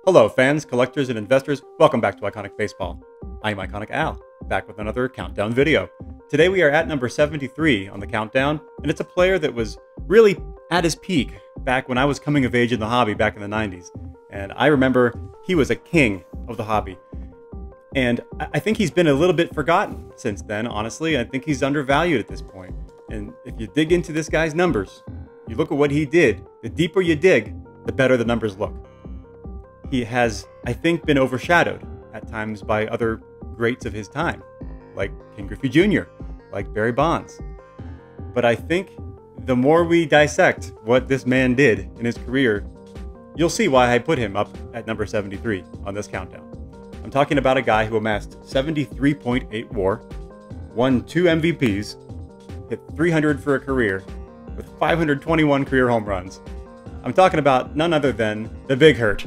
Hello, fans, collectors, and investors. Welcome back to Iconic Baseball. I'm Iconic Al, back with another countdown video. Today we are at number 73 on the countdown, and it's a player that was really at his peak back when I was coming of age in the hobby back in the 90s. And I remember he was a king of the hobby. And I think he's been a little bit forgotten since then, honestly. I think he's undervalued at this point. And if you dig into this guy's numbers, you look at what he did, the deeper you dig, the better the numbers look. He has, I think, been overshadowed at times by other greats of his time, like Ken Griffey Jr., like Barry Bonds. But I think the more we dissect what this man did in his career, you'll see why I put him up at number 73 on this countdown. I'm talking about a guy who amassed 73.8 WAR, won 2 MVPs, hit 300 for a career, with 521 career home runs. I'm talking about none other than the Big Hurt,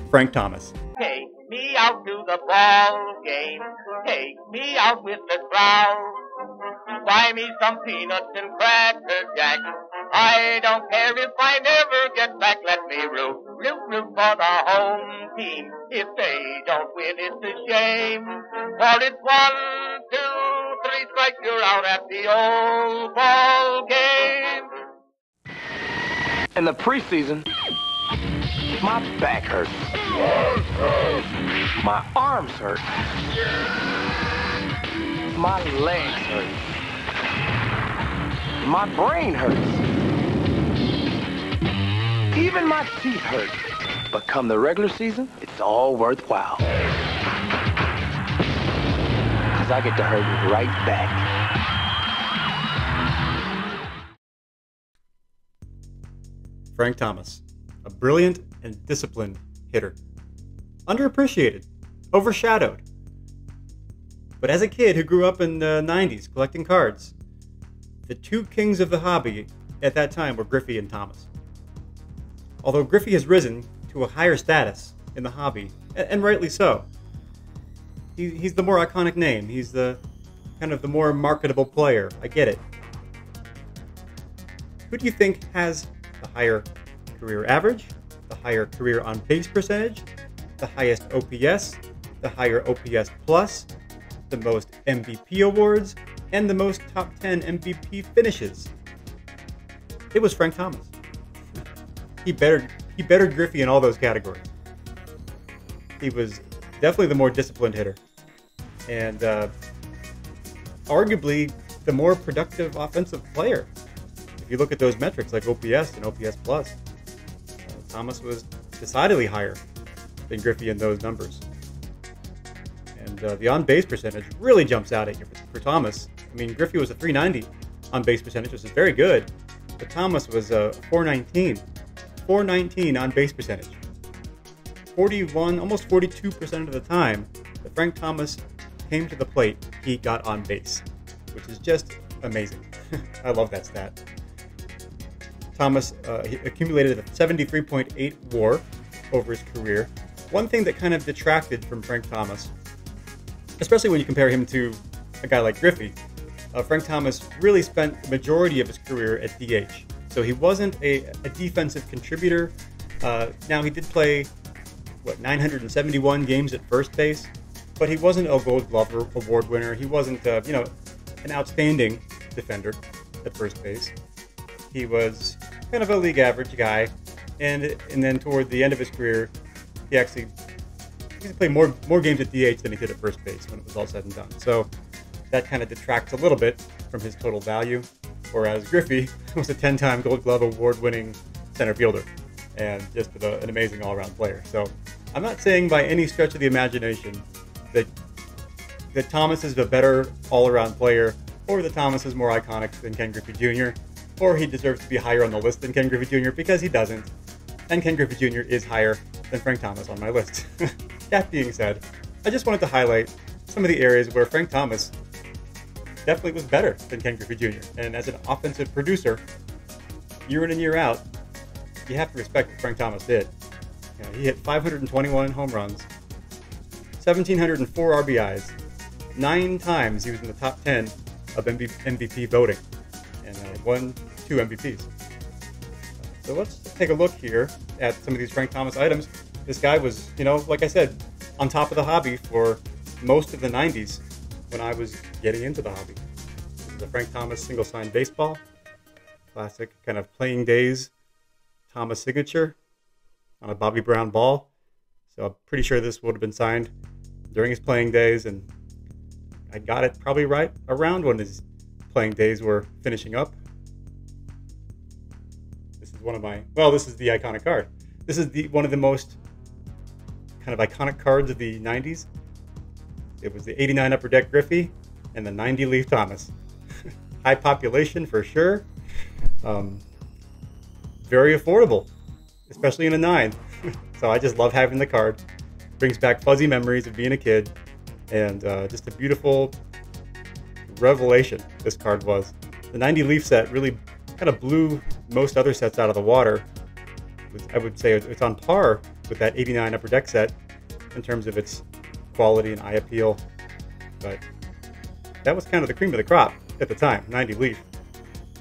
Frank Thomas. Take me out to the ball game. Take me out with the crowd. Buy me some peanuts and cracker jack. I don't care if I never get back. Let me root for the home team. If they don't win, it's a shame. For it's 1, 2, 3 strikes, you're out at the old ball game. In the preseason, my back hurts. My arms hurt. My legs hurt. My brain hurts. Even my teeth hurt. But come the regular season, it's all worthwhile. 'Cause I get to hurt right back. Frank Thomas, a brilliant and disciplined hitter. Underappreciated, overshadowed. But as a kid who grew up in the 90s collecting cards, the two kings of the hobby at that time were Griffey and Thomas. Although Griffey has risen to a higher status in the hobby, and rightly so. He's the more iconic name. He's the kind of the more marketable player. I get it. Who do you think has the higher career average, the higher career on base percentage, the highest OPS, the higher OPS plus, the most MVP awards, and the most top 10 MVP finishes? It was Frank Thomas. He bettered Griffey in all those categories. He was definitely the more disciplined hitter, and arguably the more productive offensive player. If you look at those metrics like OPS and OPS plus, Thomas was decidedly higher than Griffey in those numbers. And the on-base percentage really jumps out at you for Thomas. I mean, Griffey was a 390 on-base percentage, which is very good, but Thomas was a 419. 419 on-base percentage. 41, almost 42% of the time that Frank Thomas came to the plate, he got on base, which is just amazing. I love that stat. Thomas he accumulated a 73.8 WAR over his career. One thing that kind of detracted from Frank Thomas, especially when you compare him to a guy like Griffey, Frank Thomas really spent the majority of his career at DH. So he wasn't a defensive contributor. Now he did play, 971 games at first base, but he wasn't a Gold Glove Award winner. He wasn't, an outstanding defender at first base. He was kind of a league average guy, and then toward the end of his career, he played more games at DH than he did at first base when it was all said and done. So that kind of detracts a little bit from his total value. Whereas Griffey was a 10-time Gold Glove Award-winning center fielder and just an amazing all-around player. So I'm not saying by any stretch of the imagination that Thomas is a better all-around player, or that Thomas is more iconic than Ken Griffey Jr., or he deserves to be higher on the list than Ken Griffey Jr., because he doesn't. And Ken Griffey Jr. is higher than Frank Thomas on my list. That being said, I just wanted to highlight some of the areas where Frank Thomas definitely was better than Ken Griffey Jr. And as an offensive producer, year in and year out, you have to respect what Frank Thomas did. He hit 521 home runs, 1,704 RBIs, 9 times he was in the top 10 of MVP voting, and won 2 MVPs. So let's take a look here at some of these Frank Thomas items. This guy was, like I said, on top of the hobby for most of the 90s when I was getting into the hobby. This is a Frank Thomas single signed baseball. Classic kind of playing days Thomas signature on a Bobby Brown ball. So I'm pretty sure this would have been signed during his playing days, and I got it probably right around when his playing days were finishing up. This is this is the iconic card. This is one of the most kind of iconic cards of the 90s. It was the 89 Upper Deck Griffey and the 90 Leaf Thomas. High population for sure. Very affordable, especially in a 9. So I just love having the card. Brings back fuzzy memories of being a kid, and just a beautiful revelation this card was. The 90 Leaf set really kind of blew most other sets out of the water. I would say it's on par with that 89 Upper Deck set in terms of its quality and eye appeal, but that was kind of the cream of the crop at the time, 90 Leaf.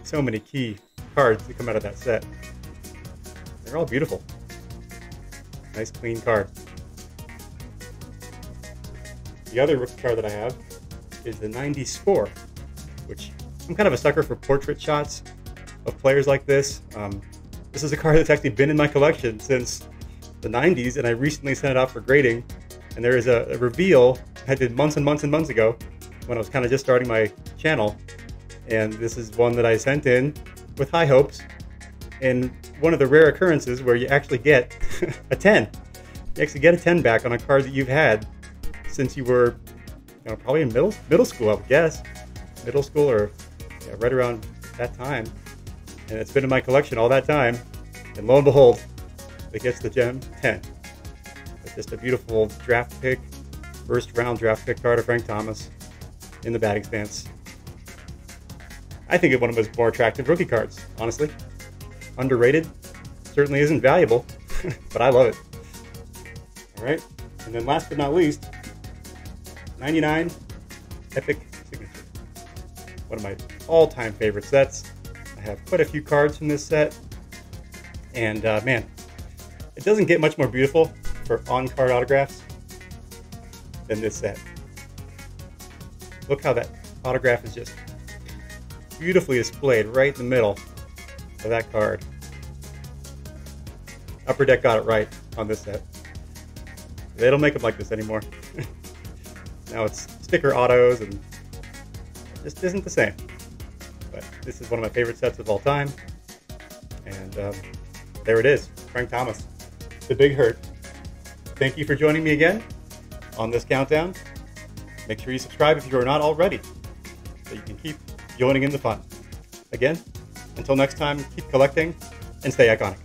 So many key cards that come out of that set. They're all beautiful. Nice clean card. The other rookie card that I have is the 90 Score, which I'm kind of a sucker for portrait shots of players like this. This is a card that's actually been in my collection since the 90s, and I recently sent it out for grading. And there is a reveal I did months and months and months ago when I was kind of just starting my channel. And this is one that I sent in with high hopes, and one of the rare occurrences where you actually get a 10. You actually get a 10 back on a card that you've had since you were probably in middle school, I would guess. Middle school, or right around that time. And it's been in my collection all that time. And lo and behold, it gets the gem 10. It's just a beautiful draft pick, first round draft pick card of Frank Thomas in the batting stance. I think it's one of his more attractive rookie cards, honestly. Underrated, certainly isn't valuable, but I love it. All right, and then last but not least, 99 Epic Signature. One of my all-time favorite sets. I have quite a few cards from this set, and man, it doesn't get much more beautiful for on-card autographs than this set. Look how that autograph is just beautifully displayed right in the middle of that card. Upper Deck got it right on this set. They don't make them like this anymore. Now it's sticker autos, and it just isn't the same. But this is one of my favorite sets of all time. And there it is, Frank Thomas, The Big Hurt. Thank you for joining me again on this countdown. Make sure you subscribe if you are not already, so you can keep joining in the fun. Again, until next time, keep collecting and stay iconic.